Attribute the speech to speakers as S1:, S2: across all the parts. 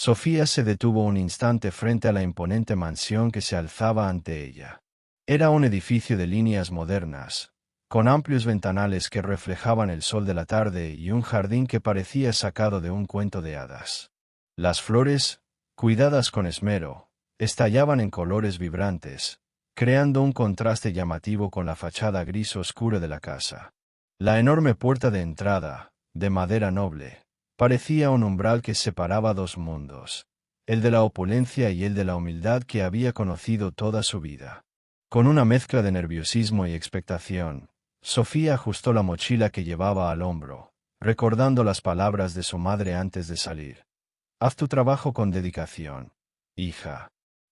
S1: Sofía se detuvo un instante frente a la imponente mansión que se alzaba ante ella. Era un edificio de líneas modernas, con amplios ventanales que reflejaban el sol de la tarde y un jardín que parecía sacado de un cuento de hadas. Las flores, cuidadas con esmero, estallaban en colores vibrantes, creando un contraste llamativo con la fachada gris oscura de la casa. La enorme puerta de entrada, de madera noble, parecía un umbral que separaba dos mundos, el de la opulencia y el de la humildad que había conocido toda su vida. Con una mezcla de nerviosismo y expectación, Sofía ajustó la mochila que llevaba al hombro, recordando las palabras de su madre antes de salir. Haz tu trabajo con dedicación, hija.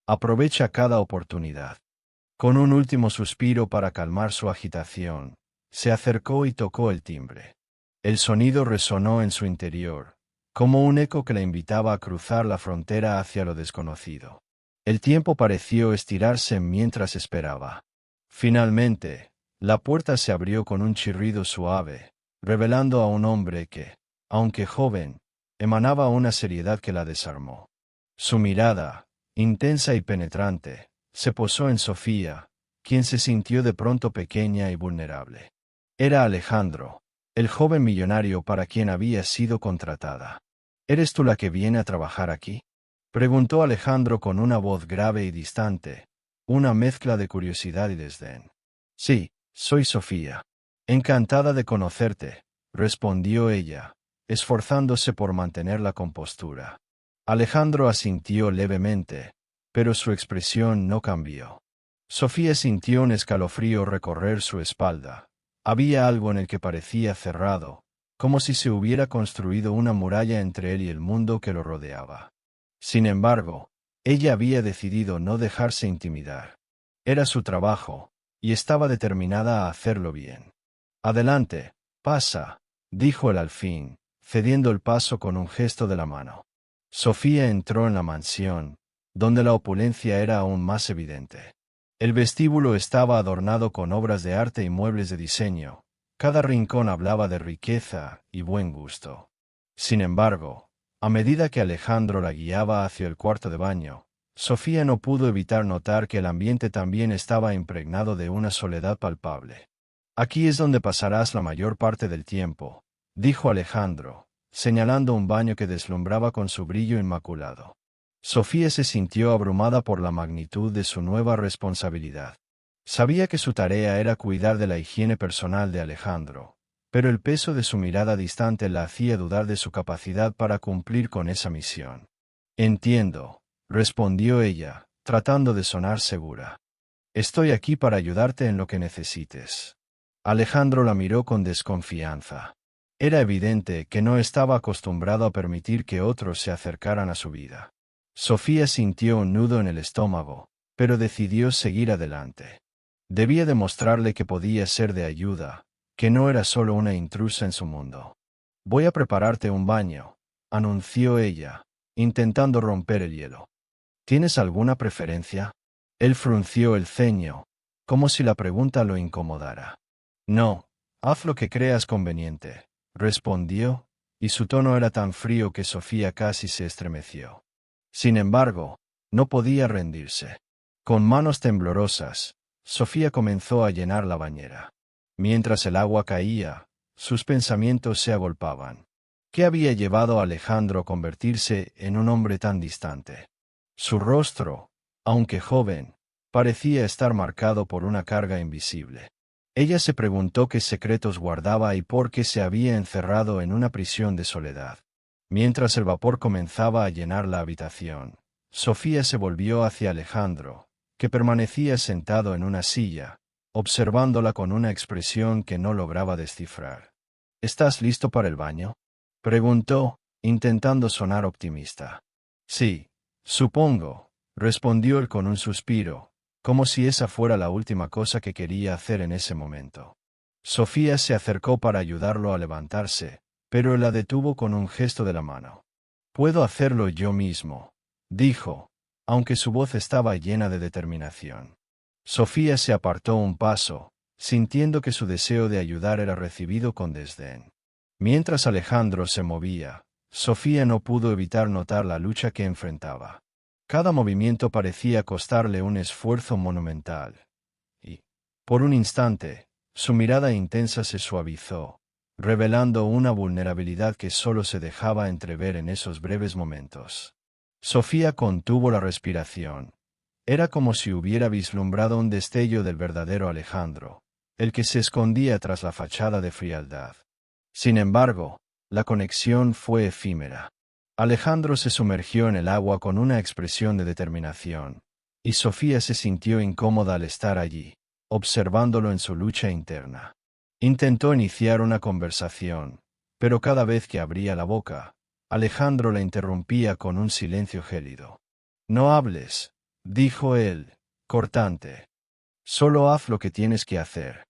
S1: Aprovecha cada oportunidad. Con un último suspiro para calmar su agitación, se acercó y tocó el timbre. El sonido resonó en su interior, como un eco que la invitaba a cruzar la frontera hacia lo desconocido. El tiempo pareció estirarse mientras esperaba. Finalmente, la puerta se abrió con un chirrido suave, revelando a un hombre que, aunque joven, emanaba una seriedad que la desarmó. Su mirada, intensa y penetrante, se posó en Sofía, quien se sintió de pronto pequeña y vulnerable. Era Alejandro, el joven millonario para quien había sido contratada. ¿Eres tú la que viene a trabajar aquí?, preguntó Alejandro con una voz grave y distante, una mezcla de curiosidad y desdén. Sí, soy Sofía. Encantada de conocerte, respondió ella, esforzándose por mantener la compostura. Alejandro asintió levemente, pero su expresión no cambió. Sofía sintió un escalofrío recorrer su espalda. Había algo en el que parecía cerrado, como si se hubiera construido una muralla entre él y el mundo que lo rodeaba. Sin embargo, ella había decidido no dejarse intimidar. Era su trabajo, y estaba determinada a hacerlo bien. Adelante, pasa, dijo él al fin, cediendo el paso con un gesto de la mano. Sofía entró en la mansión, donde la opulencia era aún más evidente. El vestíbulo estaba adornado con obras de arte y muebles de diseño. Cada rincón hablaba de riqueza y buen gusto. Sin embargo, a medida que Alejandro la guiaba hacia el cuarto de baño, Sofía no pudo evitar notar que el ambiente también estaba impregnado de una soledad palpable. Aquí es donde pasarás la mayor parte del tiempo, dijo Alejandro, señalando un baño que deslumbraba con su brillo inmaculado. Sofía se sintió abrumada por la magnitud de su nueva responsabilidad. Sabía que su tarea era cuidar de la higiene personal de Alejandro, pero el peso de su mirada distante la hacía dudar de su capacidad para cumplir con esa misión. Entiendo, respondió ella, tratando de sonar segura. Estoy aquí para ayudarte en lo que necesites. Alejandro la miró con desconfianza. Era evidente que no estaba acostumbrado a permitir que otros se acercaran a su vida. Sofía sintió un nudo en el estómago, pero decidió seguir adelante. Debía demostrarle que podía ser de ayuda, que no era solo una intrusa en su mundo. Voy a prepararte un baño, anunció ella, intentando romper el hielo. ¿Tienes alguna preferencia? Él frunció el ceño, como si la pregunta lo incomodara. No, haz lo que creas conveniente, respondió, y su tono era tan frío que Sofía casi se estremeció. Sin embargo, no podía rendirse. Con manos temblorosas, Sofía comenzó a llenar la bañera. Mientras el agua caía, sus pensamientos se agolpaban. ¿Qué había llevado a Alejandro a convertirse en un hombre tan distante? Su rostro, aunque joven, parecía estar marcado por una carga invisible. Ella se preguntó qué secretos guardaba y por qué se había encerrado en una prisión de soledad. Mientras el vapor comenzaba a llenar la habitación, Sofía se volvió hacia Alejandro, que permanecía sentado en una silla, observándola con una expresión que no lograba descifrar. ¿Estás listo para el baño?, preguntó, intentando sonar optimista. Sí, supongo, respondió él con un suspiro, como si esa fuera la última cosa que quería hacer en ese momento. Sofía se acercó para ayudarlo a levantarse, pero él la detuvo con un gesto de la mano. Puedo hacerlo yo mismo, dijo, aunque su voz estaba llena de determinación. Sofía se apartó un paso, sintiendo que su deseo de ayudar era recibido con desdén. Mientras Alejandro se movía, Sofía no pudo evitar notar la lucha que enfrentaba. Cada movimiento parecía costarle un esfuerzo monumental. Y, por un instante, su mirada intensa se suavizó, revelando una vulnerabilidad que solo se dejaba entrever en esos breves momentos. Sofía contuvo la respiración. Era como si hubiera vislumbrado un destello del verdadero Alejandro, el que se escondía tras la fachada de frialdad. Sin embargo, la conexión fue efímera. Alejandro se sumergió en el agua con una expresión de determinación, y Sofía se sintió incómoda al estar allí, observándolo en su lucha interna. Intentó iniciar una conversación, pero cada vez que abría la boca, Alejandro la interrumpía con un silencio gélido. «No hables», dijo él, cortante. «Solo haz lo que tienes que hacer».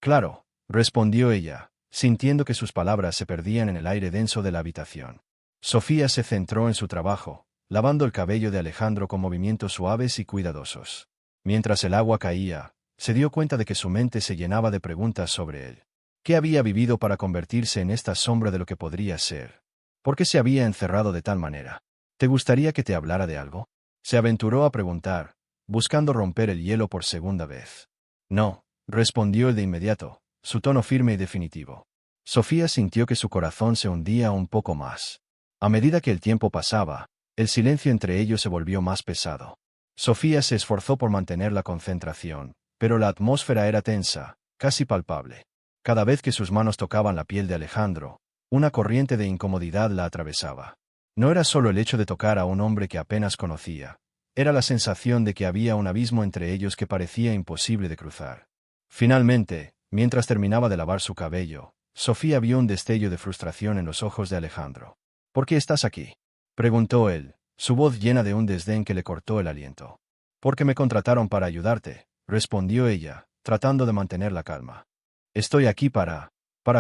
S1: «Claro», respondió ella, sintiendo que sus palabras se perdían en el aire denso de la habitación. Sofía se centró en su trabajo, lavando el cabello de Alejandro con movimientos suaves y cuidadosos. Mientras el agua caía, se dio cuenta de que su mente se llenaba de preguntas sobre él. ¿Qué había vivido para convertirse en esta sombra de lo que podría ser? ¿Por qué se había encerrado de tal manera? ¿Te gustaría que te hablara de algo?, se aventuró a preguntar, buscando romper el hielo por segunda vez. «No», respondió él de inmediato, su tono firme y definitivo. Sofía sintió que su corazón se hundía un poco más. A medida que el tiempo pasaba, el silencio entre ellos se volvió más pesado. Sofía se esforzó por mantener la concentración, pero la atmósfera era tensa, casi palpable. Cada vez que sus manos tocaban la piel de Alejandro, una corriente de incomodidad la atravesaba. No era solo el hecho de tocar a un hombre que apenas conocía, era la sensación de que había un abismo entre ellos que parecía imposible de cruzar. Finalmente, mientras terminaba de lavar su cabello, Sofía vio un destello de frustración en los ojos de Alejandro. «¿Por qué estás aquí?», preguntó él, su voz llena de un desdén que le cortó el aliento. «Porque me contrataron para ayudarte», respondió ella, tratando de mantener la calma. «Estoy aquí para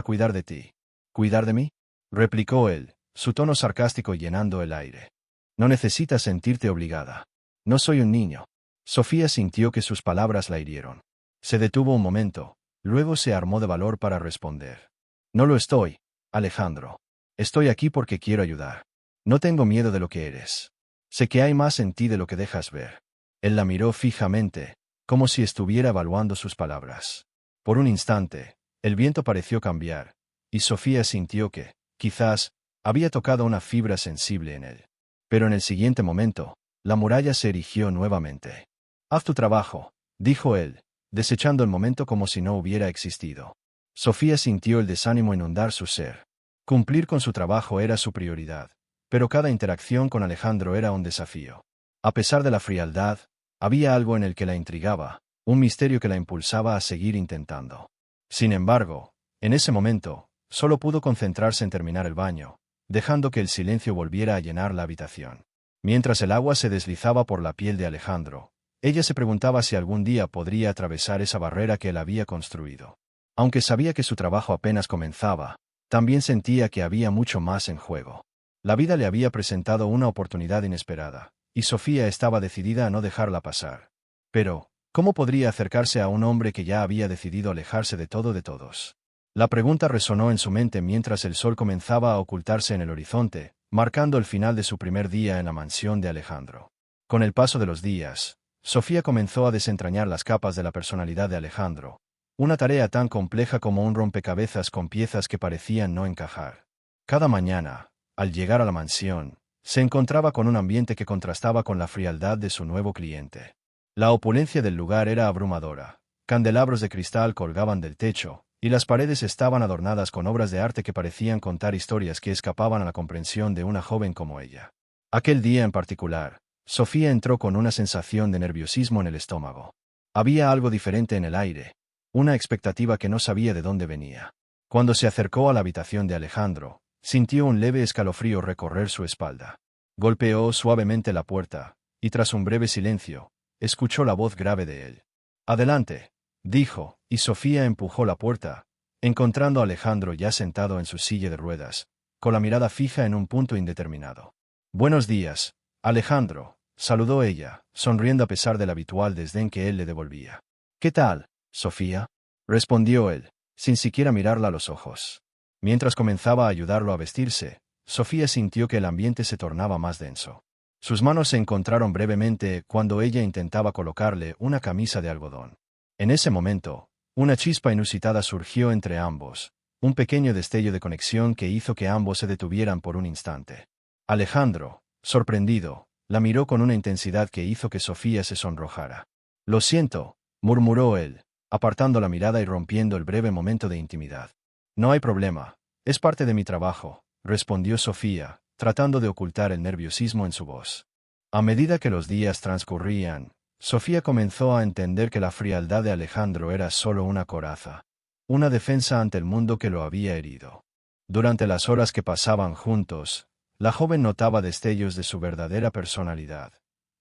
S1: cuidar de ti». «¿Cuidar de mí?», replicó él, su tono sarcástico llenando el aire. «No necesitas sentirte obligada. No soy un niño». Sofía sintió que sus palabras la hirieron. Se detuvo un momento, luego se armó de valor para responder. «No lo estoy, Alejandro. Estoy aquí porque quiero ayudar. No tengo miedo de lo que eres. Sé que hay más en ti de lo que dejas ver». Él la miró fijamente, como si estuviera evaluando sus palabras. Por un instante, el viento pareció cambiar, y Sofía sintió que, quizás, había tocado una fibra sensible en él. Pero en el siguiente momento, la muralla se erigió nuevamente. «Haz tu trabajo», dijo él, desechando el momento como si no hubiera existido. Sofía sintió el desánimo inundar su ser. Cumplir con su trabajo era su prioridad, pero cada interacción con Alejandro era un desafío. A pesar de la frialdad, había algo en el que la intrigaba, un misterio que la impulsaba a seguir intentando. Sin embargo, en ese momento, solo pudo concentrarse en terminar el baño, dejando que el silencio volviera a llenar la habitación. Mientras el agua se deslizaba por la piel de Alejandro, ella se preguntaba si algún día podría atravesar esa barrera que él había construido. Aunque sabía que su trabajo apenas comenzaba, también sentía que había mucho más en juego. La vida le había presentado una oportunidad inesperada, y Sofía estaba decidida a no dejarla pasar. Pero, ¿cómo podría acercarse a un hombre que ya había decidido alejarse de todo de todos? La pregunta resonó en su mente mientras el sol comenzaba a ocultarse en el horizonte, marcando el final de su primer día en la mansión de Alejandro. Con el paso de los días, Sofía comenzó a desentrañar las capas de la personalidad de Alejandro, una tarea tan compleja como un rompecabezas con piezas que parecían no encajar. Cada mañana, al llegar a la mansión, se encontraba con un ambiente que contrastaba con la frialdad de su nuevo cliente. La opulencia del lugar era abrumadora, candelabros de cristal colgaban del techo, y las paredes estaban adornadas con obras de arte que parecían contar historias que escapaban a la comprensión de una joven como ella. Aquel día en particular, Sofía entró con una sensación de nerviosismo en el estómago. Había algo diferente en el aire, una expectativa que no sabía de dónde venía. Cuando se acercó a la habitación de Alejandro, sintió un leve escalofrío recorrer su espalda. Golpeó suavemente la puerta, y tras un breve silencio, escuchó la voz grave de él. «Adelante», dijo, y Sofía empujó la puerta, encontrando a Alejandro ya sentado en su silla de ruedas, con la mirada fija en un punto indeterminado. «Buenos días, Alejandro», saludó ella, sonriendo a pesar del habitual desdén que él le devolvía. «¿Qué tal, Sofía?», respondió él, sin siquiera mirarla a los ojos. Mientras comenzaba a ayudarlo a vestirse, Sofía sintió que el ambiente se tornaba más denso. Sus manos se encontraron brevemente cuando ella intentaba colocarle una camisa de algodón. En ese momento, una chispa inusitada surgió entre ambos, un pequeño destello de conexión que hizo que ambos se detuvieran por un instante. Alejandro, sorprendido, la miró con una intensidad que hizo que Sofía se sonrojara. «Lo siento», murmuró él, apartando la mirada y rompiendo el breve momento de intimidad. «No hay problema, es parte de mi trabajo», respondió Sofía, tratando de ocultar el nerviosismo en su voz. A medida que los días transcurrían, Sofía comenzó a entender que la frialdad de Alejandro era solo una coraza, una defensa ante el mundo que lo había herido. Durante las horas que pasaban juntos, la joven notaba destellos de su verdadera personalidad.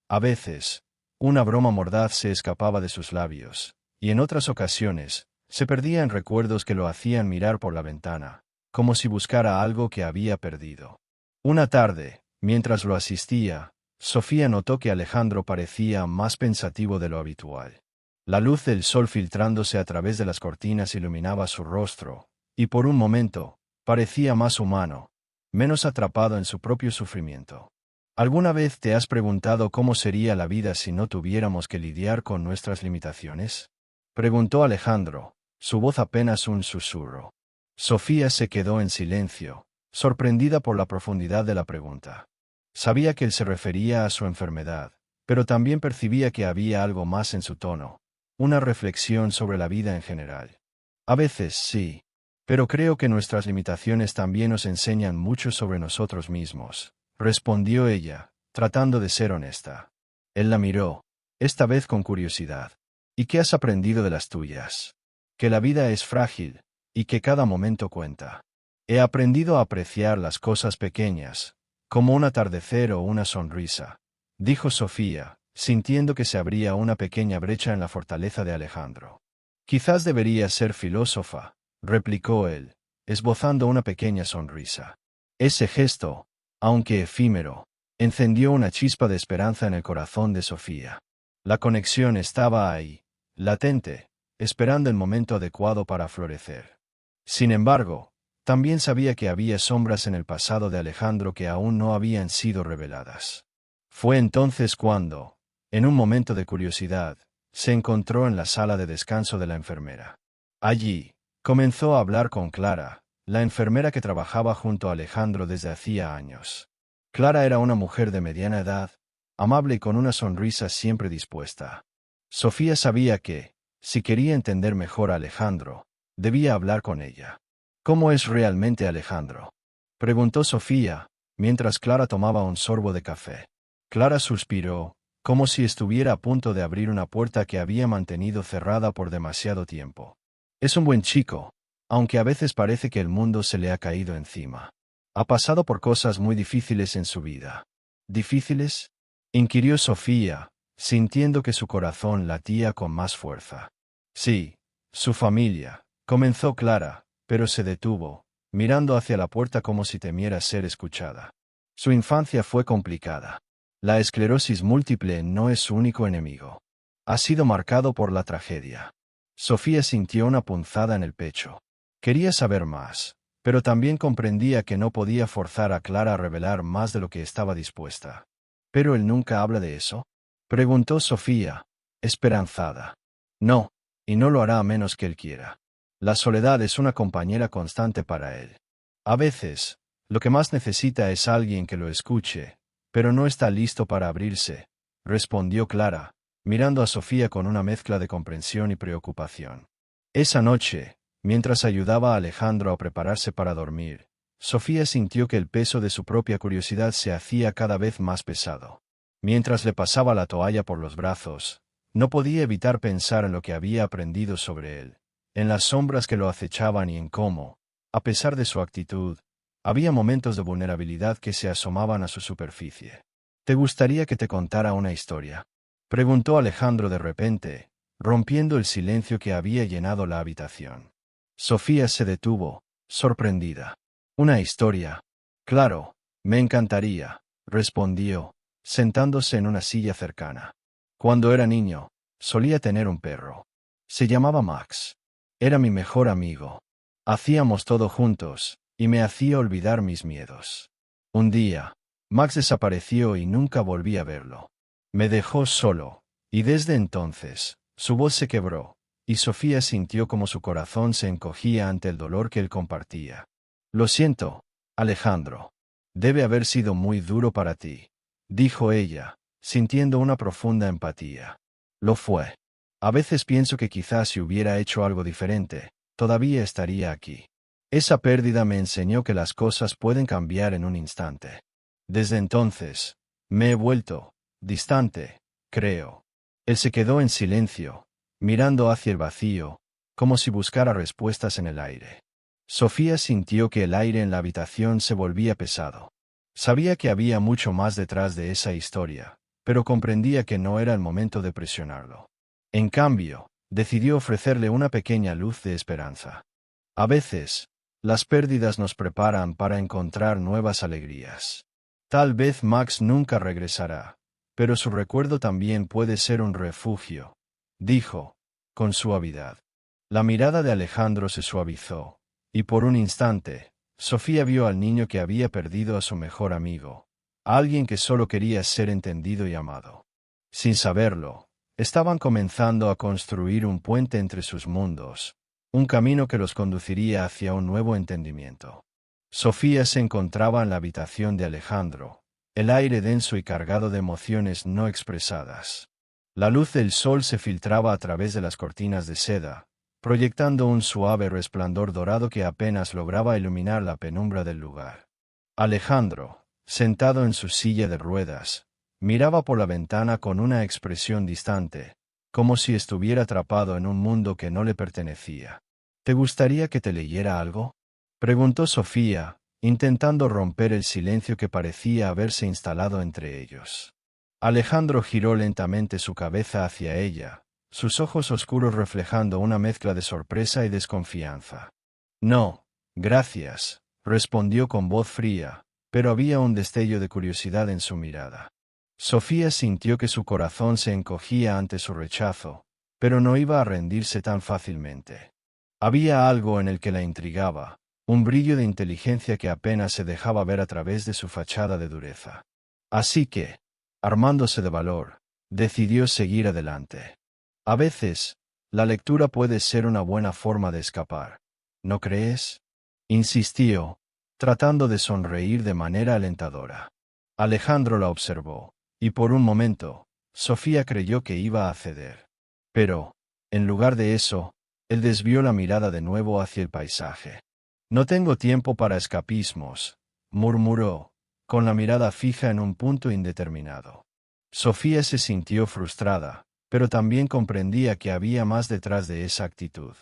S1: A veces, una broma mordaz se escapaba de sus labios, y en otras ocasiones, se perdía en recuerdos que lo hacían mirar por la ventana, como si buscara algo que había perdido. Una tarde, mientras lo asistía, Sofía notó que Alejandro parecía más pensativo de lo habitual. La luz del sol filtrándose a través de las cortinas iluminaba su rostro, y por un momento, parecía más humano, menos atrapado en su propio sufrimiento. ¿Alguna vez te has preguntado cómo sería la vida si no tuviéramos que lidiar con nuestras limitaciones? Preguntó Alejandro, su voz apenas un susurro. Sofía se quedó en silencio, sorprendida por la profundidad de la pregunta. Sabía que él se refería a su enfermedad, pero también percibía que había algo más en su tono, una reflexión sobre la vida en general. A veces sí, pero creo que nuestras limitaciones también nos enseñan mucho sobre nosotros mismos, respondió ella, tratando de ser honesta. Él la miró, esta vez con curiosidad. ¿Y qué has aprendido de las tuyas? Que la vida es frágil, y que cada momento cuenta. He aprendido a apreciar las cosas pequeñas, como un atardecer o una sonrisa, dijo Sofía, sintiendo que se abría una pequeña brecha en la fortaleza de Alejandro. Quizás deberías ser filósofa, replicó él, esbozando una pequeña sonrisa. Ese gesto, aunque efímero, encendió una chispa de esperanza en el corazón de Sofía. La conexión estaba ahí, latente, esperando el momento adecuado para florecer. Sin embargo, también sabía que había sombras en el pasado de Alejandro que aún no habían sido reveladas. Fue entonces cuando, en un momento de curiosidad, se encontró en la sala de descanso de la enfermera. Allí, comenzó a hablar con Clara, la enfermera que trabajaba junto a Alejandro desde hacía años. Clara era una mujer de mediana edad, amable y con una sonrisa siempre dispuesta. Sofía sabía que, si quería entender mejor a Alejandro, debía hablar con ella. ¿Cómo es realmente Alejandro?, preguntó Sofía, mientras Clara tomaba un sorbo de café. Clara suspiró, como si estuviera a punto de abrir una puerta que había mantenido cerrada por demasiado tiempo. Es un buen chico, aunque a veces parece que el mundo se le ha caído encima. Ha pasado por cosas muy difíciles en su vida. ¿Difíciles?, inquirió Sofía, sintiendo que su corazón latía con más fuerza. Sí, su familia, comenzó Clara, pero se detuvo, mirando hacia la puerta como si temiera ser escuchada. Su infancia fue complicada. La esclerosis múltiple no es su único enemigo. Ha sido marcado por la tragedia. Sofía sintió una punzada en el pecho. Quería saber más, pero también comprendía que no podía forzar a Clara a revelar más de lo que estaba dispuesta. ¿Pero él nunca habla de eso?, preguntó Sofía, esperanzada. No, y no lo hará a menos que él quiera. La soledad es una compañera constante para él. A veces, lo que más necesita es alguien que lo escuche, pero no está listo para abrirse, respondió Clara, mirando a Sofía con una mezcla de comprensión y preocupación. Esa noche, mientras ayudaba a Alejandro a prepararse para dormir, Sofía sintió que el peso de su propia curiosidad se hacía cada vez más pesado. Mientras le pasaba la toalla por los brazos, no podía evitar pensar en lo que había aprendido sobre él, en las sombras que lo acechaban y en cómo, a pesar de su actitud, había momentos de vulnerabilidad que se asomaban a su superficie. ¿Te gustaría que te contara una historia?, preguntó Alejandro de repente, rompiendo el silencio que había llenado la habitación. Sofía se detuvo, sorprendida. ¿Una historia? Claro, me encantaría, respondió, sentándose en una silla cercana. Cuando era niño, solía tener un perro. Se llamaba Max. Era mi mejor amigo. Hacíamos todo juntos, y me hacía olvidar mis miedos. Un día, Max desapareció y nunca volví a verlo. Me dejó solo, y desde entonces, su voz se quebró, y Sofía sintió como su corazón se encogía ante el dolor que él compartía. Lo siento, Alejandro. Debe haber sido muy duro para ti, dijo ella, sintiendo una profunda empatía. Lo fue. A veces pienso que quizás si hubiera hecho algo diferente, todavía estaría aquí. Esa pérdida me enseñó que las cosas pueden cambiar en un instante. Desde entonces, me he vuelto distante, creo. Él se quedó en silencio, mirando hacia el vacío, como si buscara respuestas en el aire. Sofía sintió que el aire en la habitación se volvía pesado. Sabía que había mucho más detrás de esa historia, pero comprendía que no era el momento de presionarlo. En cambio, decidió ofrecerle una pequeña luz de esperanza. A veces, las pérdidas nos preparan para encontrar nuevas alegrías. Tal vez Max nunca regresará, pero su recuerdo también puede ser un refugio, dijo, con suavidad. La mirada de Alejandro se suavizó, y por un instante, Sofía vio al niño que había perdido a su mejor amigo, a alguien que solo quería ser entendido y amado. Sin saberlo, estaban comenzando a construir un puente entre sus mundos, un camino que los conduciría hacia un nuevo entendimiento. Sofía se encontraba en la habitación de Alejandro, el aire denso y cargado de emociones no expresadas. La luz del sol se filtraba a través de las cortinas de seda, proyectando un suave resplandor dorado que apenas lograba iluminar la penumbra del lugar. Alejandro, sentado en su silla de ruedas, miraba por la ventana con una expresión distante, como si estuviera atrapado en un mundo que no le pertenecía. ¿Te gustaría que te leyera algo?, preguntó Sofía, intentando romper el silencio que parecía haberse instalado entre ellos. Alejandro giró lentamente su cabeza hacia ella, sus ojos oscuros reflejando una mezcla de sorpresa y desconfianza. No, gracias, respondió con voz fría, pero había un destello de curiosidad en su mirada. Sofía sintió que su corazón se encogía ante su rechazo, pero no iba a rendirse tan fácilmente. Había algo en el que la intrigaba, un brillo de inteligencia que apenas se dejaba ver a través de su fachada de dureza. Así que, armándose de valor, decidió seguir adelante. A veces, la lectura puede ser una buena forma de escapar, ¿no crees?, insistió, tratando de sonreír de manera alentadora. Alejandro la observó, y por un momento, Sofía creyó que iba a ceder. Pero, en lugar de eso, él desvió la mirada de nuevo hacia el paisaje. No tengo tiempo para escapismos, murmuró, con la mirada fija en un punto indeterminado. Sofía se sintió frustrada, pero también comprendía que había más detrás de esa actitud.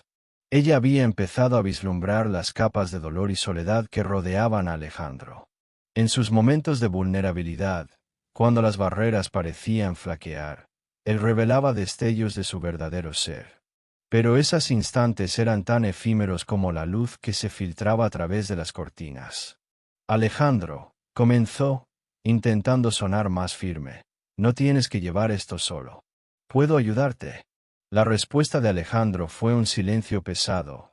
S1: Ella había empezado a vislumbrar las capas de dolor y soledad que rodeaban a Alejandro. En sus momentos de vulnerabilidad, cuando las barreras parecían flaquear, él revelaba destellos de su verdadero ser. Pero esos instantes eran tan efímeros como la luz que se filtraba a través de las cortinas. Alejandro, comenzó, intentando sonar más firme, no tienes que llevar esto solo. ¿Puedo ayudarte? La respuesta de Alejandro fue un silencio pesado.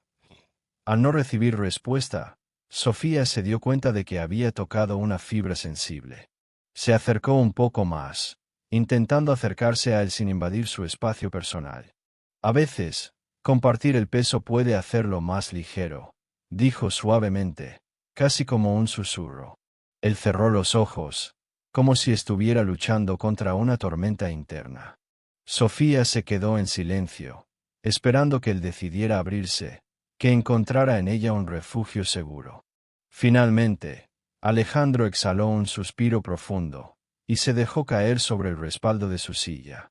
S1: Al no recibir respuesta, Sofía se dio cuenta de que había tocado una fibra sensible. Se acercó un poco más, intentando acercarse a él sin invadir su espacio personal. A veces, compartir el peso puede hacerlo más ligero, dijo suavemente, casi como un susurro. Él cerró los ojos, como si estuviera luchando contra una tormenta interna. Sofía se quedó en silencio, esperando que él decidiera abrirse, que encontrara en ella un refugio seguro. Finalmente, Alejandro exhaló un suspiro profundo, y se dejó caer sobre el respaldo de su silla.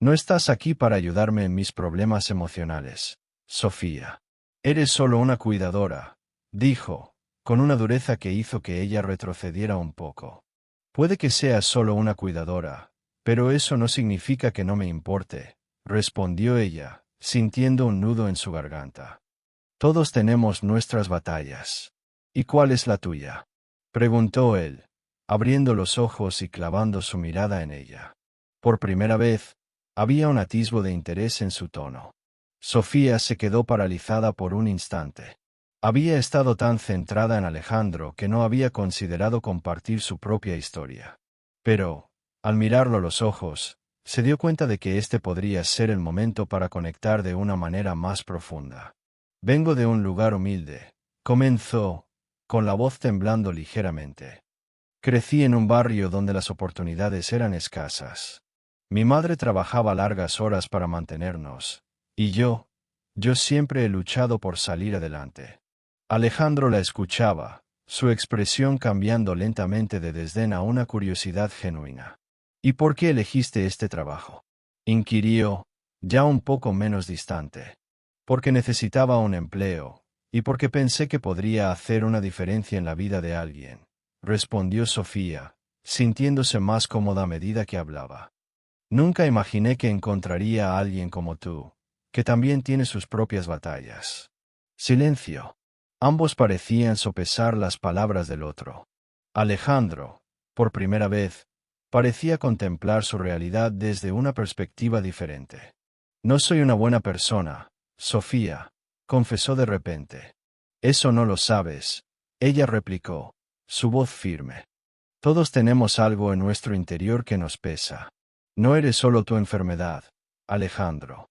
S1: No estás aquí para ayudarme en mis problemas emocionales, Sofía. Eres solo una cuidadora, dijo, con una dureza que hizo que ella retrocediera un poco. Puede que seas solo una cuidadora, pero eso no significa que no me importe, respondió ella, sintiendo un nudo en su garganta. Todos tenemos nuestras batallas. ¿Y cuál es la tuya?, preguntó él, abriendo los ojos y clavando su mirada en ella. Por primera vez, había un atisbo de interés en su tono. Sofía se quedó paralizada por un instante. Había estado tan centrada en Alejandro que no había considerado compartir su propia historia. Pero, al mirarlo a los ojos, se dio cuenta de que este podría ser el momento para conectar de una manera más profunda. Vengo de un lugar humilde, comenzó, con la voz temblando ligeramente. Crecí en un barrio donde las oportunidades eran escasas. Mi madre trabajaba largas horas para mantenernos, y yo siempre he luchado por salir adelante. Alejandro la escuchaba, su expresión cambiando lentamente de desdén a una curiosidad genuina. ¿Y por qué elegiste este trabajo?, inquirió, ya un poco menos distante. Porque necesitaba un empleo, y porque pensé que podría hacer una diferencia en la vida de alguien, respondió Sofía, sintiéndose más cómoda a medida que hablaba. Nunca imaginé que encontraría a alguien como tú, que también tiene sus propias batallas. Silencio. Ambos parecían sopesar las palabras del otro. Alejandro, por primera vez, parecía contemplar su realidad desde una perspectiva diferente. No soy una buena persona, Sofía, confesó de repente. Eso no lo sabes, ella replicó, su voz firme. Todos tenemos algo en nuestro interior que nos pesa. No eres solo tu enfermedad, Alejandro.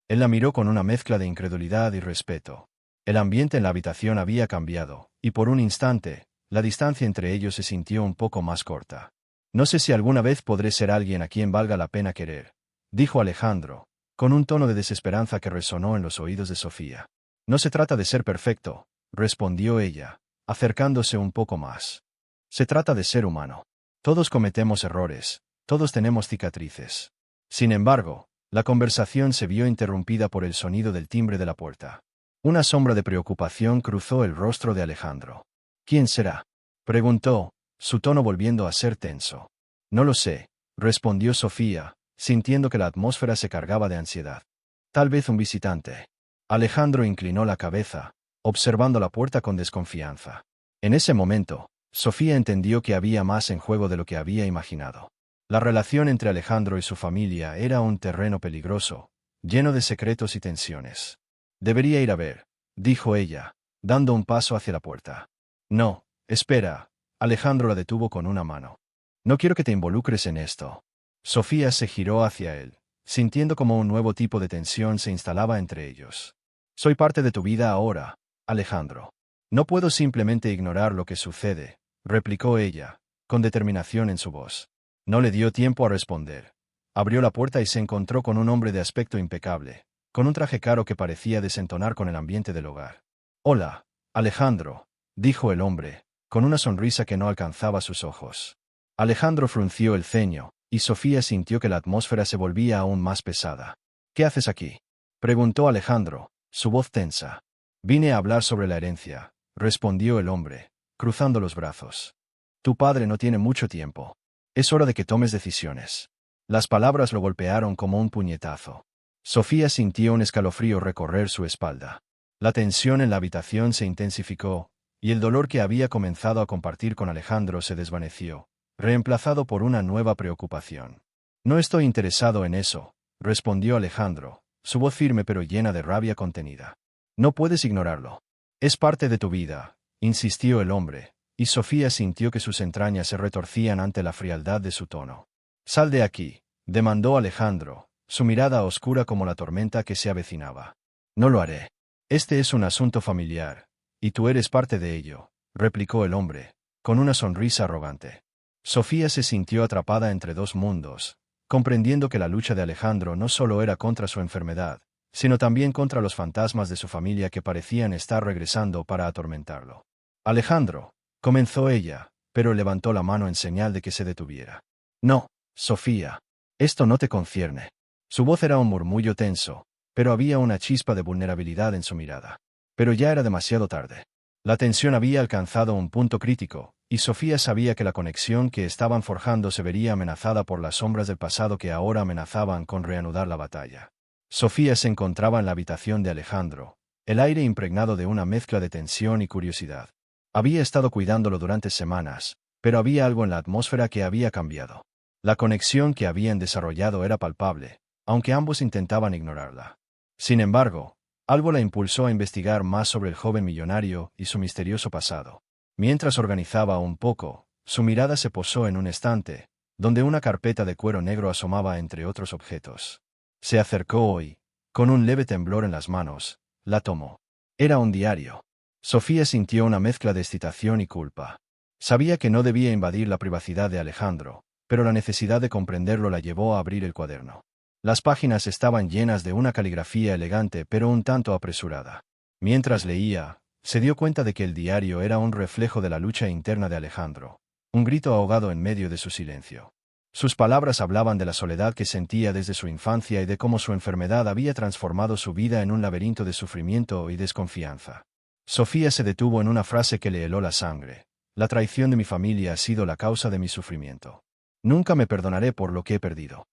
S1: Él la miró con una mezcla de incredulidad y respeto. El ambiente en la habitación había cambiado, y por un instante, la distancia entre ellos se sintió un poco más corta. No sé si alguna vez podré ser alguien a quien valga la pena querer, dijo Alejandro, con un tono de desesperanza que resonó en los oídos de Sofía. No se trata de ser perfecto, respondió ella, acercándose un poco más. Se trata de ser humano. Todos cometemos errores, todos tenemos cicatrices. Sin embargo, la conversación se vio interrumpida por el sonido del timbre de la puerta. Una sombra de preocupación cruzó el rostro de Alejandro. ¿Quién será?, preguntó, su tono volviendo a ser tenso. No lo sé, respondió Sofía, sintiendo que la atmósfera se cargaba de ansiedad. Tal vez un visitante. Alejandro inclinó la cabeza, observando la puerta con desconfianza. En ese momento, Sofía entendió que había más en juego de lo que había imaginado. La relación entre Alejandro y su familia era un terreno peligroso, lleno de secretos y tensiones. Debería ir a ver, dijo ella, dando un paso hacia la puerta. No, espera, Alejandro la detuvo con una mano. No quiero que te involucres en esto. Sofía se giró hacia él, sintiendo como un nuevo tipo de tensión se instalaba entre ellos. Soy parte de tu vida ahora, Alejandro. No puedo simplemente ignorar lo que sucede, replicó ella, con determinación en su voz. No le dio tiempo a responder. Abrió la puerta y se encontró con un hombre de aspecto impecable, con un traje caro que parecía desentonar con el ambiente del hogar. Hola, Alejandro, dijo el hombre, con una sonrisa que no alcanzaba sus ojos. Alejandro frunció el ceño, y Sofía sintió que la atmósfera se volvía aún más pesada. ¿Qué haces aquí?, preguntó Alejandro, su voz tensa. Vine a hablar sobre la herencia, respondió el hombre, cruzando los brazos. Tu padre no tiene mucho tiempo. Es hora de que tomes decisiones. Las palabras lo golpearon como un puñetazo. Sofía sintió un escalofrío recorrer su espalda. La tensión en la habitación se intensificó, y el dolor que había comenzado a compartir con Alejandro se desvaneció, reemplazado por una nueva preocupación. No estoy interesado en eso, respondió Alejandro, su voz firme pero llena de rabia contenida. No puedes ignorarlo. Es parte de tu vida, insistió el hombre, y Sofía sintió que sus entrañas se retorcían ante la frialdad de su tono. Sal de aquí, demandó Alejandro, su mirada oscura como la tormenta que se avecinaba. No lo haré. Este es un asunto familiar, y tú eres parte de ello, replicó el hombre, con una sonrisa arrogante. Sofía se sintió atrapada entre dos mundos, comprendiendo que la lucha de Alejandro no solo era contra su enfermedad, sino también contra los fantasmas de su familia que parecían estar regresando para atormentarlo. Alejandro, comenzó ella, pero levantó la mano en señal de que se detuviera. No, Sofía. Esto no te concierne. Su voz era un murmullo tenso, pero había una chispa de vulnerabilidad en su mirada. Pero ya era demasiado tarde. La tensión había alcanzado un punto crítico, y Sofía sabía que la conexión que estaban forjando se vería amenazada por las sombras del pasado que ahora amenazaban con reanudar la batalla. Sofía se encontraba en la habitación de Alejandro, el aire impregnado de una mezcla de tensión y curiosidad. Había estado cuidándolo durante semanas, pero había algo en la atmósfera que había cambiado. La conexión que habían desarrollado era palpable, aunque ambos intentaban ignorarla. Sin embargo, Algo la impulsó a investigar más sobre el joven millonario y su misterioso pasado. Mientras organizaba un poco, su mirada se posó en un estante, donde una carpeta de cuero negro asomaba entre otros objetos. Se acercó y, con un leve temblor en las manos, la tomó. Era un diario. Sofía sintió una mezcla de excitación y culpa. Sabía que no debía invadir la privacidad de Alejandro, pero la necesidad de comprenderlo la llevó a abrir el cuaderno. Las páginas estaban llenas de una caligrafía elegante pero un tanto apresurada. Mientras leía, se dio cuenta de que el diario era un reflejo de la lucha interna de Alejandro, un grito ahogado en medio de su silencio. Sus palabras hablaban de la soledad que sentía desde su infancia y de cómo su enfermedad había transformado su vida en un laberinto de sufrimiento y desconfianza. Sofía se detuvo en una frase que le heló la sangre. La traición de mi familia ha sido la causa de mi sufrimiento. Nunca me perdonaré por lo que he perdido.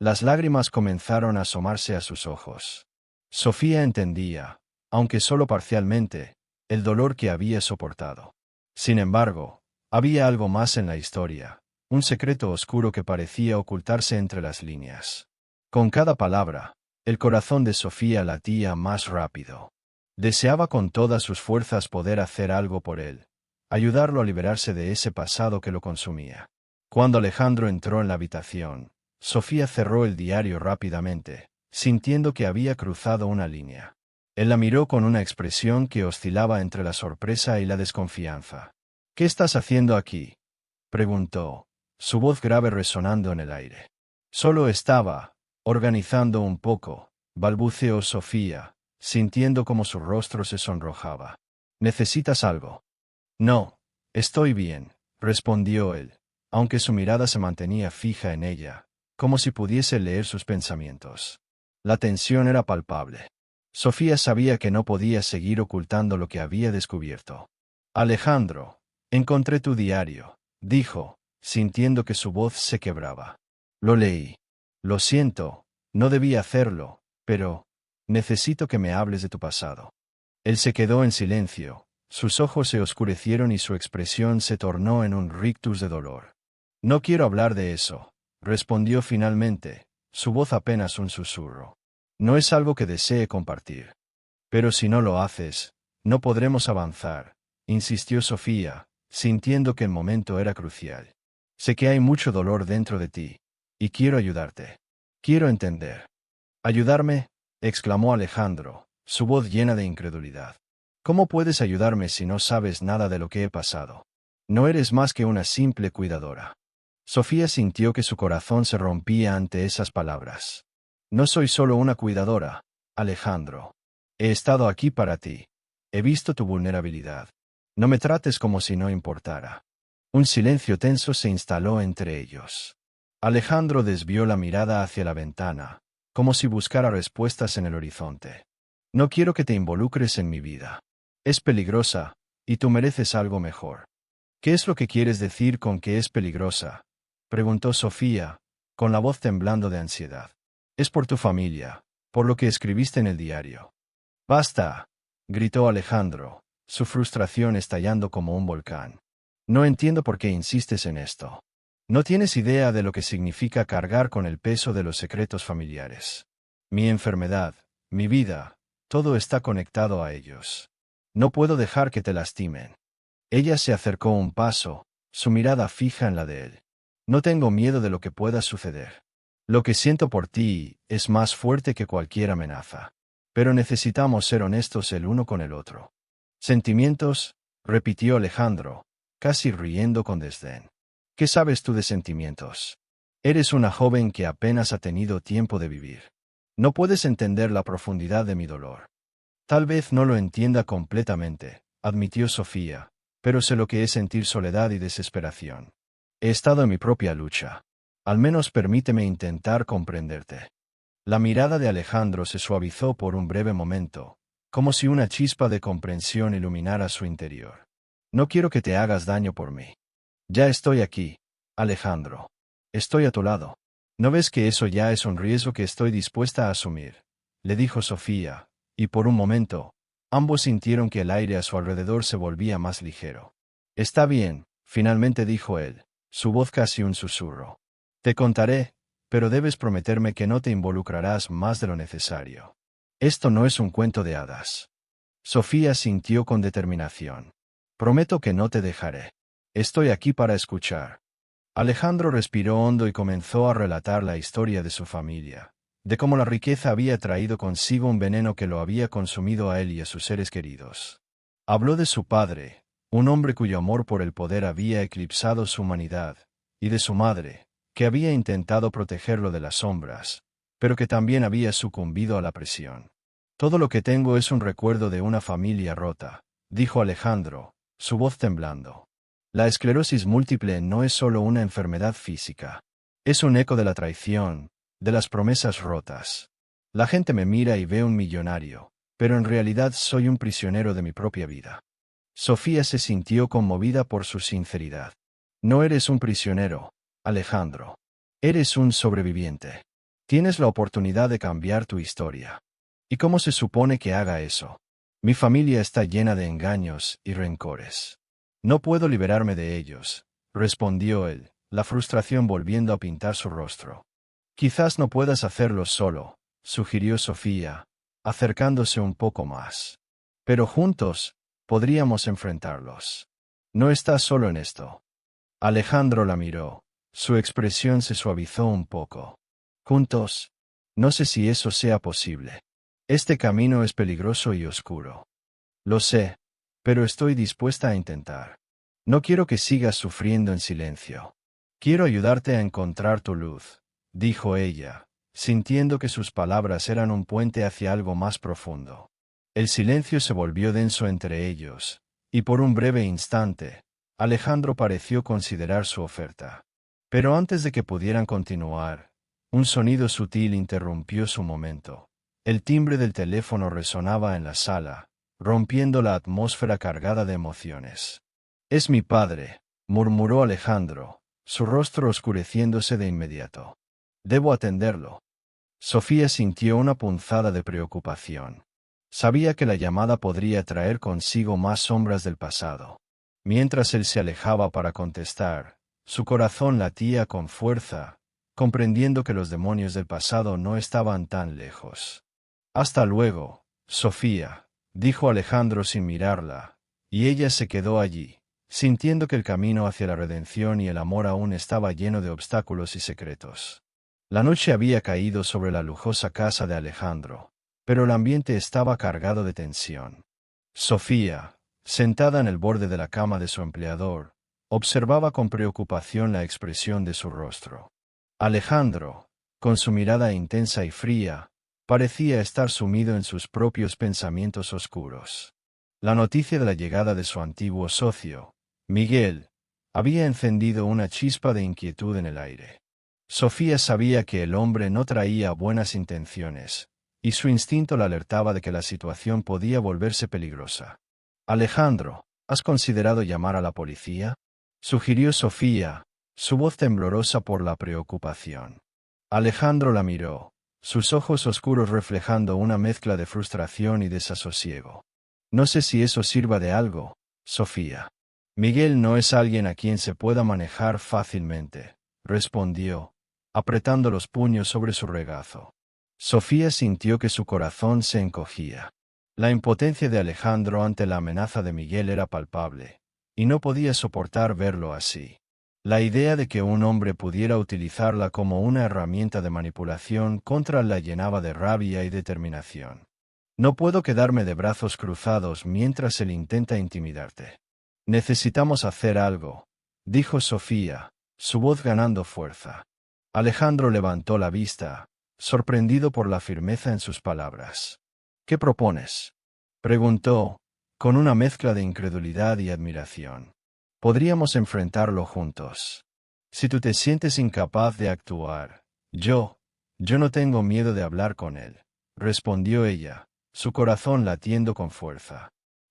S1: Las lágrimas comenzaron a asomarse a sus ojos. Sofía entendía, aunque solo parcialmente, el dolor que había soportado. Sin embargo, había algo más en la historia, un secreto oscuro que parecía ocultarse entre las líneas. Con cada palabra, el corazón de Sofía latía más rápido. Deseaba con todas sus fuerzas poder hacer algo por él, ayudarlo a liberarse de ese pasado que lo consumía. Cuando Alejandro entró en la habitación, Sofía cerró el diario rápidamente, sintiendo que había cruzado una línea. Él la miró con una expresión que oscilaba entre la sorpresa y la desconfianza. «¿Qué estás haciendo aquí?», preguntó, su voz grave resonando en el aire. «Solo estaba organizando un poco», balbuceó Sofía, sintiendo como su rostro se sonrojaba. «¿Necesitas algo?». «No, estoy bien», respondió él, aunque su mirada se mantenía fija en ella, como si pudiese leer sus pensamientos. La tensión era palpable. Sofía sabía que no podía seguir ocultando lo que había descubierto. «Alejandro, encontré tu diario», dijo, sintiendo que su voz se quebraba. «Lo leí. Lo siento, no debía hacerlo, pero necesito que me hables de tu pasado». Él se quedó en silencio, sus ojos se oscurecieron y su expresión se tornó en un rictus de dolor. «No quiero hablar de eso», respondió finalmente, su voz apenas un susurro. «No es algo que desee compartir». «Pero si no lo haces, no podremos avanzar», insistió Sofía, sintiendo que el momento era crucial. «Sé que hay mucho dolor dentro de ti, y quiero ayudarte. Quiero entender». «¿Ayudarme?», exclamó Alejandro, su voz llena de incredulidad. «¿Cómo puedes ayudarme si no sabes nada de lo que he pasado? No eres más que una simple cuidadora». Sofía sintió que su corazón se rompía ante esas palabras. «No soy solo una cuidadora, Alejandro. He estado aquí para ti. He visto tu vulnerabilidad. No me trates como si no importara». Un silencio tenso se instaló entre ellos. Alejandro desvió la mirada hacia la ventana, como si buscara respuestas en el horizonte. «No quiero que te involucres en mi vida. Es peligrosa, y tú mereces algo mejor». «¿Qué es lo que quieres decir con que es peligrosa?», preguntó Sofía, con la voz temblando de ansiedad. «Es por tu familia, por lo que escribiste en el diario». «Basta», gritó Alejandro, su frustración estallando como un volcán. «No entiendo por qué insistes en esto. No tienes idea de lo que significa cargar con el peso de los secretos familiares. Mi enfermedad, mi vida, todo está conectado a ellos. No puedo dejar que te lastimen». Ella se acercó un paso, su mirada fija en la de él. «No tengo miedo de lo que pueda suceder. Lo que siento por ti es más fuerte que cualquier amenaza. Pero necesitamos ser honestos el uno con el otro». «¿Sentimientos?», repitió Alejandro, casi riendo con desdén. «¿Qué sabes tú de sentimientos? Eres una joven que apenas ha tenido tiempo de vivir. No puedes entender la profundidad de mi dolor». «Tal vez no lo entienda completamente», admitió Sofía, «pero sé lo que es sentir soledad y desesperación. He estado en mi propia lucha. Al menos permíteme intentar comprenderte». La mirada de Alejandro se suavizó por un breve momento, como si una chispa de comprensión iluminara su interior. «No quiero que te hagas daño por mí. Ya estoy aquí, Alejandro. Estoy a tu lado. ¿No ves que eso ya es un riesgo que estoy dispuesta a asumir?», le dijo Sofía, y por un momento, ambos sintieron que el aire a su alrededor se volvía más ligero. «Está bien», finalmente dijo él, su voz casi un susurro. «Te contaré, pero debes prometerme que no te involucrarás más de lo necesario». Esto no es un cuento de hadas. Sofía sintió con determinación. Prometo que no te dejaré. Estoy aquí para escuchar. Alejandro respiró hondo y comenzó a relatar la historia de su familia, de cómo la riqueza había traído consigo un veneno que lo había consumido a él y a sus seres queridos. Habló de su padre, un hombre cuyo amor por el poder había eclipsado su humanidad, y de su madre, que había intentado protegerlo de las sombras, pero que también había sucumbido a la presión. Todo lo que tengo es un recuerdo de una familia rota, dijo Alejandro, su voz temblando. La esclerosis múltiple no es solo una enfermedad física. Es un eco de la traición, de las promesas rotas. La gente me mira y ve un millonario, pero en realidad soy un prisionero de mi propia vida. Sofía se sintió conmovida por su sinceridad. No eres un prisionero, Alejandro. Eres un sobreviviente. Tienes la oportunidad de cambiar tu historia. ¿Y cómo se supone que haga eso? Mi familia está llena de engaños y rencores. No puedo liberarme de ellos, respondió él, la frustración volviendo a pintar su rostro. Quizás no puedas hacerlo solo, sugirió Sofía, acercándose un poco más. Pero juntos, podríamos enfrentarlos. No estás solo en esto. Alejandro la miró. Su expresión se suavizó un poco. Juntos, no sé si eso sea posible. Este camino es peligroso y oscuro. Lo sé, pero estoy dispuesta a intentar. No quiero que sigas sufriendo en silencio. Quiero ayudarte a encontrar tu luz, dijo ella, sintiendo que sus palabras eran un puente hacia algo más profundo. El silencio se volvió denso entre ellos, y por un breve instante, Alejandro pareció considerar su oferta. Pero antes de que pudieran continuar, un sonido sutil interrumpió su momento. El timbre del teléfono resonaba en la sala, rompiendo la atmósfera cargada de emociones. Es mi padre, murmuró Alejandro, su rostro oscureciéndose de inmediato. Debo atenderlo. Sofía sintió una punzada de preocupación. Sabía que la llamada podría traer consigo más sombras del pasado. Mientras él se alejaba para contestar, su corazón latía con fuerza, comprendiendo que los demonios del pasado no estaban tan lejos. Hasta luego, Sofía, dijo Alejandro sin mirarla, y ella se quedó allí, sintiendo que el camino hacia la redención y el amor aún estaba lleno de obstáculos y secretos. La noche había caído sobre la lujosa casa de Alejandro, pero el ambiente estaba cargado de tensión. Sofía, sentada en el borde de la cama de su empleador, observaba con preocupación la expresión de su rostro. Alejandro, con su mirada intensa y fría, parecía estar sumido en sus propios pensamientos oscuros. La noticia de la llegada de su antiguo socio, Miguel, había encendido una chispa de inquietud en el aire. Sofía sabía que el hombre no traía buenas intenciones, y su instinto la alertaba de que la situación podía volverse peligrosa. Alejandro, ¿has considerado llamar a la policía?, sugirió Sofía, su voz temblorosa por la preocupación. Alejandro la miró, sus ojos oscuros reflejando una mezcla de frustración y desasosiego. No sé si eso sirva de algo, Sofía. Miguel no es alguien a quien se pueda manejar fácilmente, respondió, apretando los puños sobre su regazo. Sofía sintió que su corazón se encogía. La impotencia de Alejandro ante la amenaza de Miguel era palpable, y no podía soportar verlo así. La idea de que un hombre pudiera utilizarla como una herramienta de manipulación contra él la llenaba de rabia y determinación. No puedo quedarme de brazos cruzados mientras él intenta intimidarte. Necesitamos hacer algo, dijo Sofía, su voz ganando fuerza. Alejandro levantó la vista, sorprendido por la firmeza en sus palabras. ¿Qué propones?, preguntó, con una mezcla de incredulidad y admiración. Podríamos enfrentarlo juntos. Si tú te sientes incapaz de actuar, yo no tengo miedo de hablar con él, respondió ella, su corazón latiendo con fuerza.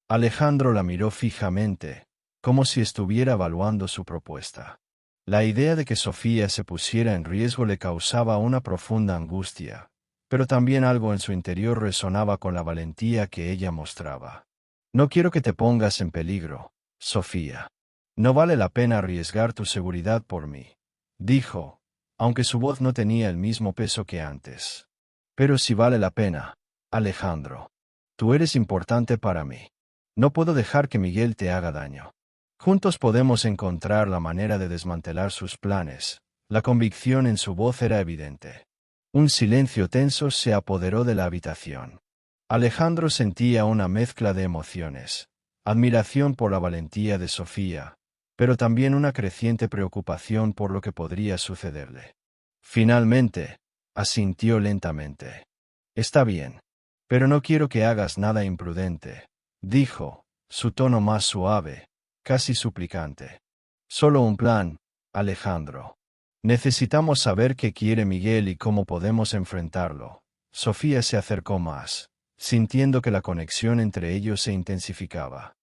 S1: Alejandro la miró fijamente, como si estuviera evaluando su propuesta. La idea de que Sofía se pusiera en riesgo le causaba una profunda angustia, pero también algo en su interior resonaba con la valentía que ella mostraba. No quiero que te pongas en peligro, Sofía. No vale la pena arriesgar tu seguridad por mí, dijo, aunque su voz no tenía el mismo peso que antes. Pero sí vale la pena. Alejandro. Tú eres importante para mí. No puedo dejar que Miguel te haga daño. Juntos podemos encontrar la manera de desmantelar sus planes. La convicción en su voz era evidente. Un silencio tenso se apoderó de la habitación. Alejandro sentía una mezcla de emociones. Admiración por la valentía de Sofía, pero también una creciente preocupación por lo que podría sucederle. Finalmente, asintió lentamente. Está bien. Pero no quiero que hagas nada imprudente, dijo, su tono más suave, casi suplicante. Solo un plan, Alejandro. Necesitamos saber qué quiere Miguel y cómo podemos enfrentarlo. Sofía se acercó más, sintiendo que la conexión entre ellos se intensificaba.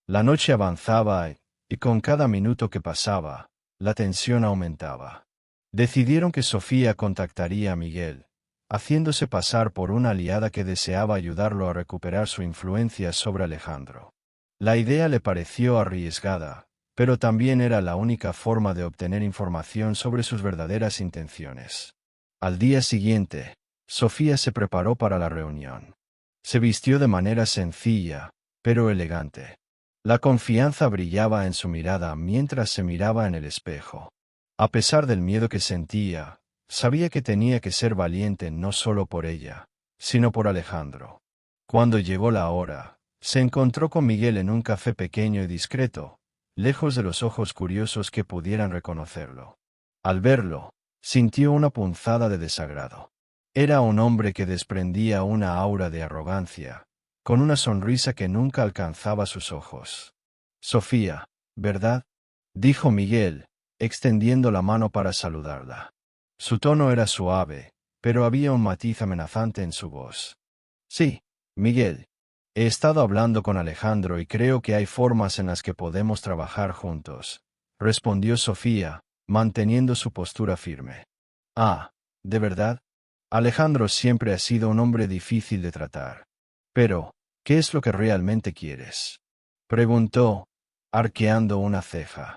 S1: La noche avanzaba y con cada minuto que pasaba, la tensión aumentaba. Decidieron que Sofía contactaría a Miguel, haciéndose pasar por una aliada que deseaba ayudarlo a recuperar su influencia sobre Alejandro. La idea le pareció arriesgada, pero también era la única forma de obtener información sobre sus verdaderas intenciones. Al día siguiente, Sofía se preparó para la reunión. Se vistió de manera sencilla, pero elegante. La confianza brillaba en su mirada mientras se miraba en el espejo. A pesar del miedo que sentía, sabía que tenía que ser valiente no solo por ella, sino por Alejandro. Cuando llegó la hora, se encontró con Miguel en un café pequeño y discreto, lejos de los ojos curiosos que pudieran reconocerlo. Al verlo, sintió una punzada de desagrado. Era un hombre que desprendía una aura de arrogancia, con una sonrisa que nunca alcanzaba sus ojos. Sofía, ¿verdad?, dijo Miguel, extendiendo la mano para saludarla. Su tono era suave, pero había un matiz amenazante en su voz. Sí, Miguel. He estado hablando con Alejandro y creo que hay formas en las que podemos trabajar juntos, respondió Sofía, manteniendo su postura firme. Ah, ¿de verdad? Alejandro siempre ha sido un hombre difícil de tratar. Pero, ¿qué es lo que realmente quieres?, preguntó, arqueando una ceja.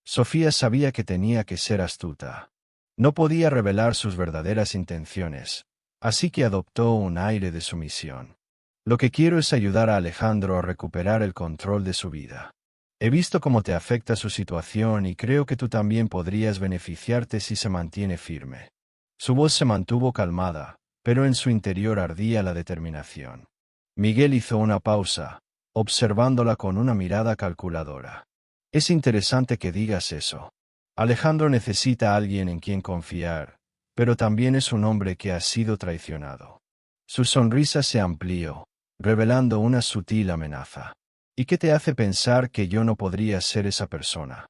S1: Sofía sabía que tenía que ser astuta. No podía revelar sus verdaderas intenciones, así que adoptó un aire de sumisión. Lo que quiero es ayudar a Alejandro a recuperar el control de su vida. He visto cómo te afecta su situación y creo que tú también podrías beneficiarte si se mantiene firme. Su voz se mantuvo calmada, pero en su interior ardía la determinación. Miguel hizo una pausa, observándola con una mirada calculadora. Es interesante que digas eso. Alejandro necesita a alguien en quien confiar, pero también es un hombre que ha sido traicionado. Su sonrisa se amplió, revelando una sutil amenaza. ¿Y qué te hace pensar que yo no podría ser esa persona?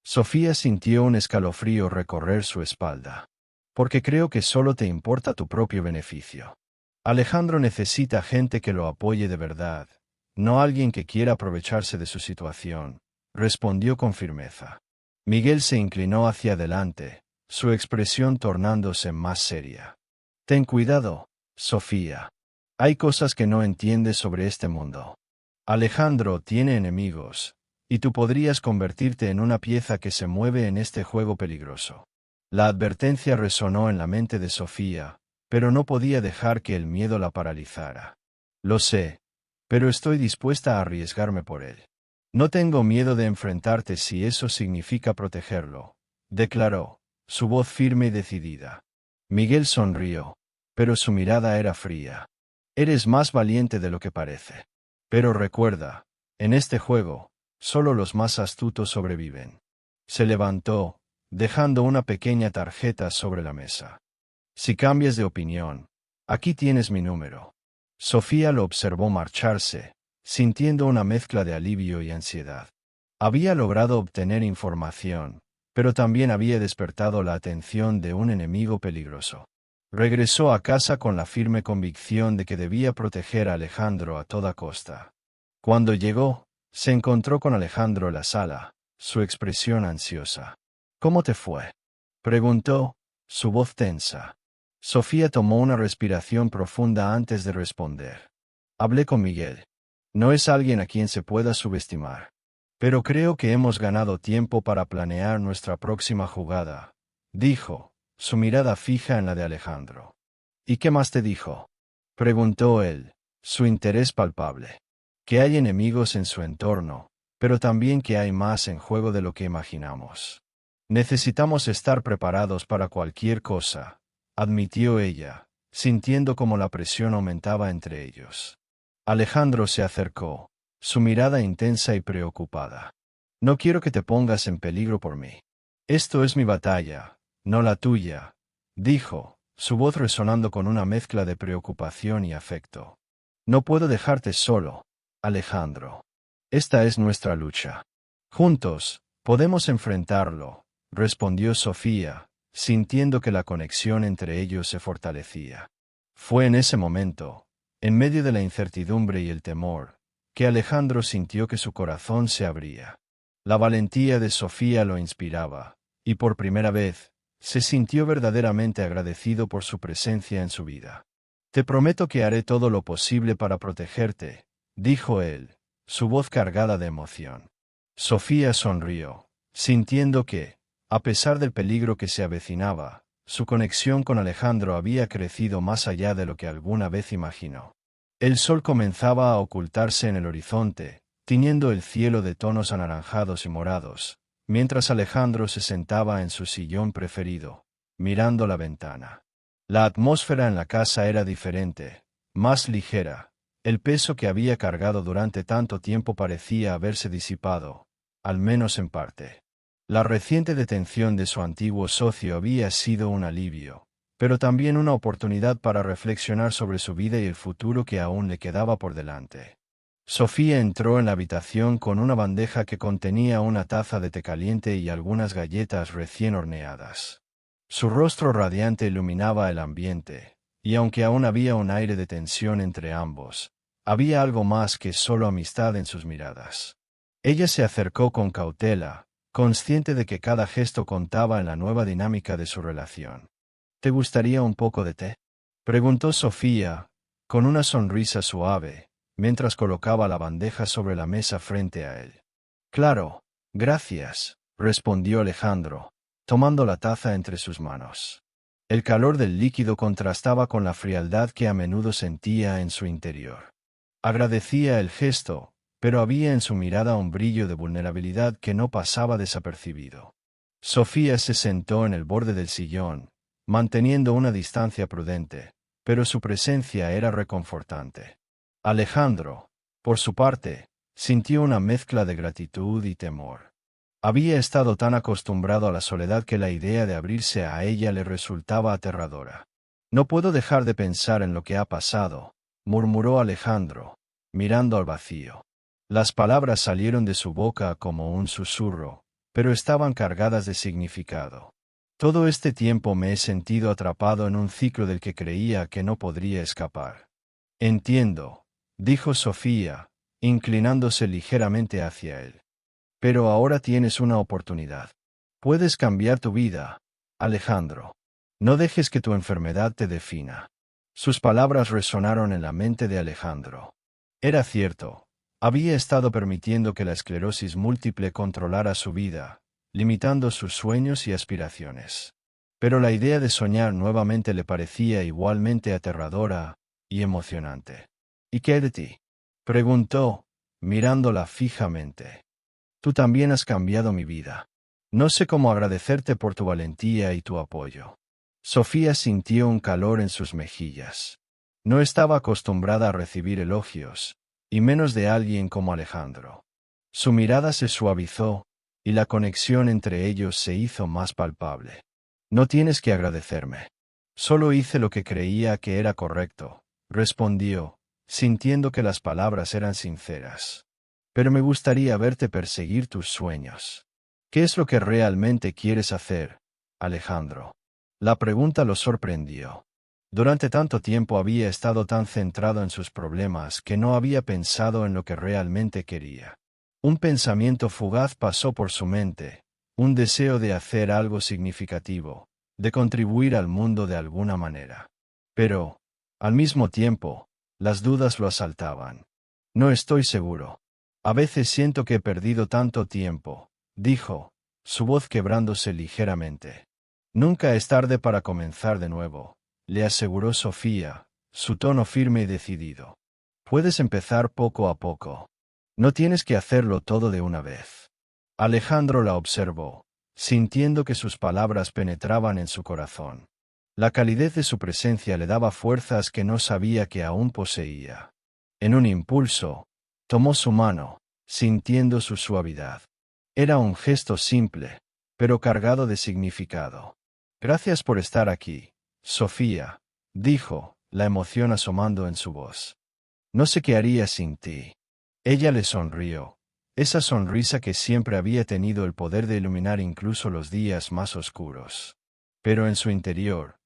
S1: Sofía sintió un escalofrío recorrer su espalda. Porque creo que solo te importa tu propio beneficio. Alejandro necesita gente que lo apoye de verdad, no alguien que quiera aprovecharse de su situación, respondió con firmeza. Miguel se inclinó hacia adelante, su expresión tornándose más seria. Ten cuidado, Sofía. Hay cosas que no entiendes sobre este mundo. Alejandro tiene enemigos, y tú podrías convertirte en una pieza que se mueve en este juego peligroso. La advertencia resonó en la mente de Sofía, pero no podía dejar que el miedo la paralizara. Lo sé, pero estoy dispuesta a arriesgarme por él. No tengo miedo de enfrentarte si eso significa protegerlo, declaró, su voz firme y decidida. Miguel sonrió, pero su mirada era fría. Eres más valiente de lo que parece. Pero recuerda, en este juego, solo los más astutos sobreviven. Se levantó, dejando una pequeña tarjeta sobre la mesa. Si cambias de opinión, aquí tienes mi número. Sofía lo observó marcharse, sintiendo una mezcla de alivio y ansiedad. Había logrado obtener información, pero también había despertado la atención de un enemigo peligroso. Regresó a casa con la firme convicción de que debía proteger a Alejandro a toda costa. Cuando llegó, se encontró con Alejandro en la sala, su expresión ansiosa. ¿Cómo te fue?, preguntó, su voz tensa. Sofía tomó una respiración profunda antes de responder. Hablé con Miguel. No es alguien a quien se pueda subestimar. Pero creo que hemos ganado tiempo para planear nuestra próxima jugada, dijo, su mirada fija en la de Alejandro. ¿Y qué más te dijo?, Preguntó él, su interés palpable. Que hay enemigos en su entorno, pero también que hay más en juego de lo que imaginamos. Necesitamos estar preparados para cualquier cosa, admitió ella, sintiendo como la presión aumentaba entre ellos. Alejandro se acercó, su mirada intensa y preocupada. No quiero que te pongas en peligro por mí. Esto es mi batalla, no la tuya, dijo, su voz resonando con una mezcla de preocupación y afecto. No puedo dejarte solo, Alejandro. Esta es nuestra lucha. Juntos, podemos enfrentarlo, respondió Sofía, sintiendo que la conexión entre ellos se fortalecía. Fue en ese momento, en medio de la incertidumbre y el temor, que Alejandro sintió que su corazón se abría. La valentía de Sofía lo inspiraba, y por primera vez, se sintió verdaderamente agradecido por su presencia en su vida. Te prometo que haré todo lo posible para protegerte, dijo él, su voz cargada de emoción. Sofía sonrió, sintiendo que, a pesar del peligro que se avecinaba, su conexión con Alejandro había crecido más allá de lo que alguna vez imaginó. El sol comenzaba a ocultarse en el horizonte, tiñendo el cielo de tonos anaranjados y morados, mientras Alejandro se sentaba en su sillón preferido, mirando la ventana. La atmósfera en la casa era diferente, más ligera. El peso que había cargado durante tanto tiempo parecía haberse disipado, al menos en parte. La reciente detención de su antiguo socio había sido un alivio, pero también una oportunidad para reflexionar sobre su vida y el futuro que aún le quedaba por delante. Sofía entró en la habitación con una bandeja que contenía una taza de té caliente y algunas galletas recién horneadas. Su rostro radiante iluminaba el ambiente, y aunque aún había un aire de tensión entre ambos, había algo más que solo amistad en sus miradas. Ella se acercó con cautela, consciente de que cada gesto contaba en la nueva dinámica de su relación. ¿Te gustaría un poco de té?, preguntó Sofía, con una sonrisa suave, mientras colocaba la bandeja sobre la mesa frente a él. Claro, gracias, respondió Alejandro, tomando la taza entre sus manos. El calor del líquido contrastaba con la frialdad que a menudo sentía en su interior. Agradecía el gesto, pero había en su mirada un brillo de vulnerabilidad que no pasaba desapercibido. Sofía se sentó en el borde del sillón, manteniendo una distancia prudente, pero su presencia era reconfortante. Alejandro, por su parte, sintió una mezcla de gratitud y temor. Había estado tan acostumbrado a la soledad que la idea de abrirse a ella le resultaba aterradora. No puedo dejar de pensar en lo que ha pasado, murmuró Alejandro, mirando al vacío. Las palabras salieron de su boca como un susurro, pero estaban cargadas de significado. Todo este tiempo me he sentido atrapado en un ciclo del que creía que no podría escapar. Entiendo, dijo Sofía, inclinándose ligeramente hacia él. Pero ahora tienes una oportunidad. Puedes cambiar tu vida, Alejandro. No dejes que tu enfermedad te defina. Sus palabras resonaron en la mente de Alejandro. Era cierto, había estado permitiendo que la esclerosis múltiple controlara su vida, limitando sus sueños y aspiraciones. Pero la idea de soñar nuevamente le parecía igualmente aterradora y emocionante. ¿Y qué hay de ti?, preguntó, mirándola fijamente. Tú también has cambiado mi vida. No sé cómo agradecerte por tu valentía y tu apoyo. Sofía sintió un calor en sus mejillas. No estaba acostumbrada a recibir elogios, y menos de alguien como Alejandro. Su mirada se suavizó, y la conexión entre ellos se hizo más palpable. No tienes que agradecerme. Solo hice lo que creía que era correcto, respondió, sintiendo que las palabras eran sinceras. Pero me gustaría verte perseguir tus sueños. ¿Qué es lo que realmente quieres hacer, Alejandro? La pregunta lo sorprendió. Durante tanto tiempo había estado tan centrado en sus problemas que no había pensado en lo que realmente quería. Un pensamiento fugaz pasó por su mente, un deseo de hacer algo significativo, de contribuir al mundo de alguna manera. Pero, al mismo tiempo, las dudas lo asaltaban. No estoy seguro. A veces siento que he perdido tanto tiempo, dijo, su voz quebrándose ligeramente. Nunca es tarde para comenzar de nuevo, le aseguró Sofía, su tono firme y decidido. Puedes empezar poco a poco. No tienes que hacerlo todo de una vez. Alejandro la observó, sintiendo que sus palabras penetraban en su corazón. La calidez de su presencia le daba fuerzas que no sabía que aún poseía. En un impulso, tomó su mano, sintiendo su suavidad. Era un gesto simple, pero cargado de significado. Gracias por estar aquí, Sofía, dijo, la emoción asomando en su voz. No sé qué haría sin ti. Ella le sonrió, esa sonrisa que siempre había tenido el poder de iluminar incluso los días más oscuros. Pero en su interior,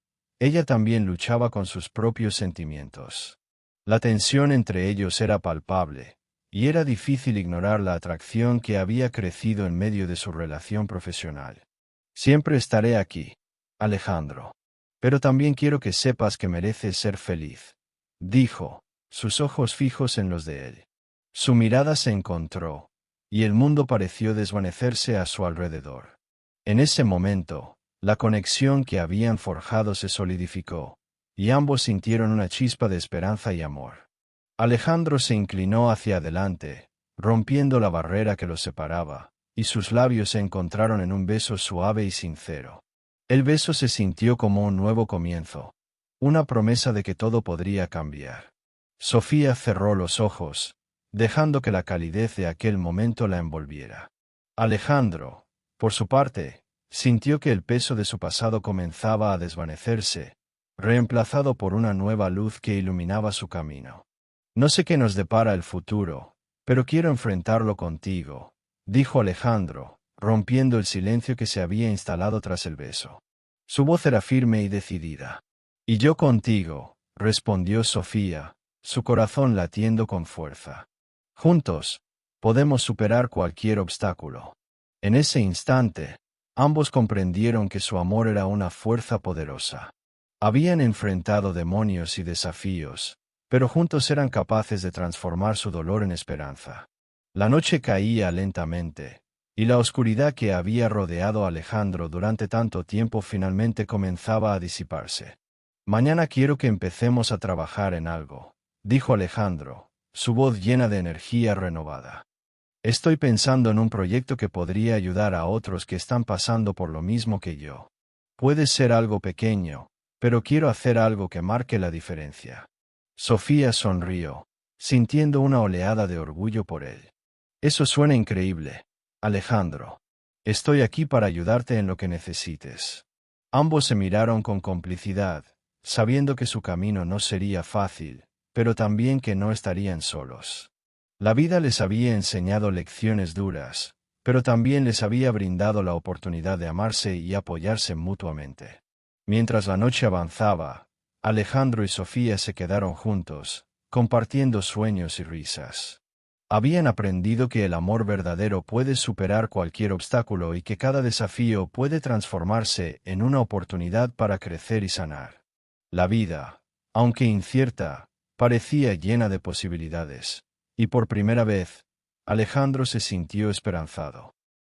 S1: ella también luchaba con sus propios sentimientos. La tensión entre ellos era palpable, y era difícil ignorar la atracción que había crecido en medio de su relación profesional. Siempre estaré aquí, Alejandro. Pero también quiero que sepas que mereces ser feliz, dijo, sus ojos fijos en los de él. Su mirada se encontró, y el mundo pareció desvanecerse a su alrededor. En ese momento, la conexión que habían forjado se solidificó, y ambos sintieron una chispa de esperanza y amor. Alejandro se inclinó hacia adelante, rompiendo la barrera que los separaba, y sus labios se encontraron en un beso suave y sincero. El beso se sintió como un nuevo comienzo, una promesa de que todo podría cambiar. Sofía cerró los ojos, dejando que la calidez de aquel momento la envolviera. Alejandro, por su parte, sintió que el peso de su pasado comenzaba a desvanecerse, reemplazado por una nueva luz que iluminaba su camino. No sé qué nos depara el futuro, pero quiero enfrentarlo contigo, dijo Alejandro, rompiendo el silencio que se había instalado tras el beso. Su voz era firme y decidida. Y yo contigo, respondió Sofía, su corazón latiendo con fuerza. Juntos, podemos superar cualquier obstáculo. En ese instante, ambos comprendieron que su amor era una fuerza poderosa. Habían enfrentado demonios y desafíos, pero juntos eran capaces de transformar su dolor en esperanza. La noche caía lentamente, y la oscuridad que había rodeado a Alejandro durante tanto tiempo finalmente comenzaba a disiparse. Mañana quiero que empecemos a trabajar en algo, dijo Alejandro, su voz llena de energía renovada. Estoy pensando en un proyecto que podría ayudar a otros que están pasando por lo mismo que yo. Puede ser algo pequeño, pero quiero hacer algo que marque la diferencia. Sofía sonrió, sintiendo una oleada de orgullo por él. Eso suena increíble, Alejandro. Estoy aquí para ayudarte en lo que necesites. Ambos se miraron con complicidad, sabiendo que su camino no sería fácil, pero también que no estarían solos. La vida les había enseñado lecciones duras, pero también les había brindado la oportunidad de amarse y apoyarse mutuamente. Mientras la noche avanzaba, Alejandro y Sofía se quedaron juntos, compartiendo sueños y risas. Habían aprendido que el amor verdadero puede superar cualquier obstáculo y que cada desafío puede transformarse en una oportunidad para crecer y sanar. La vida, aunque incierta, parecía llena de posibilidades, y por primera vez, Alejandro se sintió esperanzado.